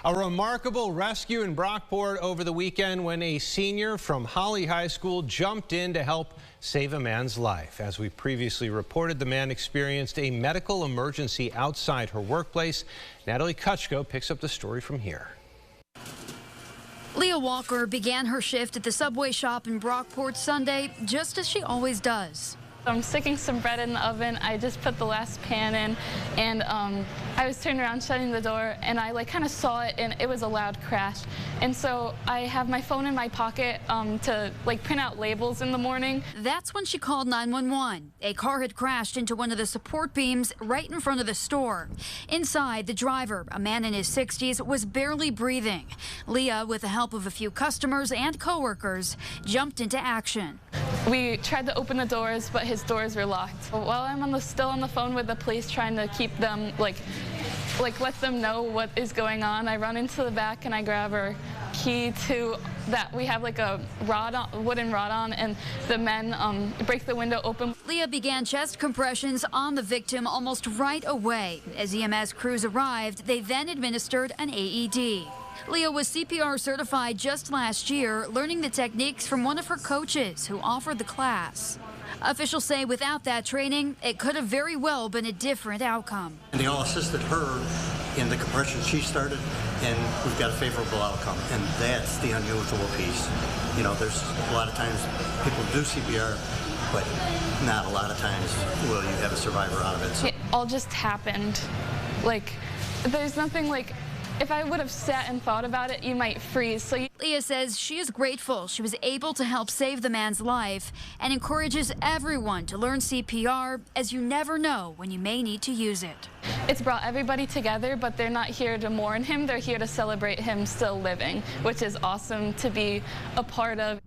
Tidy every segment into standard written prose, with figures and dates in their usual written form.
A remarkable rescue in Brockport over the weekend when a senior from Holley High School jumped in to help save a man's life. As we previously reported, the man experienced a medical emergency outside her workplace. Natalie Kutchko picks up the story from here. Leah Walker began her shift at the Subway shop in Brockport Sunday, just as she always does. I'm sticking some bread in the oven. I just put the last pan in, and I was turning around, shutting the door, and I kind of saw it, and it was a loud crash. And so I have my phone in my pocket to print out labels in the morning. That's when she called 911. A car had crashed into one of the support beams right in front of the store. Inside, the driver, a man in his 60s, was barely breathing. Leah, with the help of a few customers and coworkers, jumped into action. We tried to open the doors, but his doors were locked. While I'm still on the phone with the police trying to keep them, let them know what is going on, I run into the back and I grab her key to that we have a wooden rod on, and the men break the window open. Leah began chest compressions on the victim almost right away. As EMS crews arrived, they then administered an AED. Leah was CPR certified just last year, learning the techniques from one of her coaches who offered the class. Officials say without that training, it could have very well been a different outcome. And they all assisted her in the compression she started, and we've got a favorable outcome. And that's the unusual piece. You know, there's a lot of times people do CPR, but not a lot of times will you have a survivor out of it. So. It all just happened. There's nothing if I would have sat and thought about it, you might freeze. So Leah says she is grateful she was able to help save the man's life and encourages everyone to learn CPR, as you never know when you may need to use it. It's brought everybody together, but they're not here to mourn him. They're here to celebrate him still living, which is awesome to be a part of.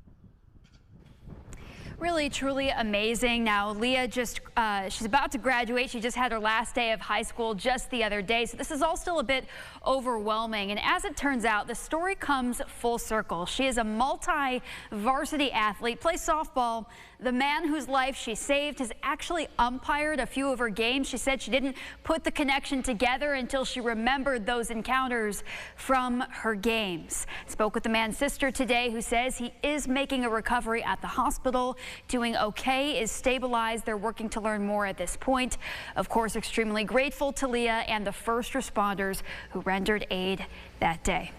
Really, truly amazing. Now, Leah she's about to graduate. She just had her last day of high school just the other day. So this is all still a bit overwhelming. And as it turns out, the story comes full circle. She is a multi-varsity athlete, plays softball. The man whose life she saved has actually umpired a few of her games. She said she didn't put the connection together until she remembered those encounters from her games. Spoke with the man's sister today, who says he is making a recovery at the hospital. Doing okay, is stabilized. They're working to learn more at this point. Of course, extremely grateful to Leah and the first responders who rendered aid that day.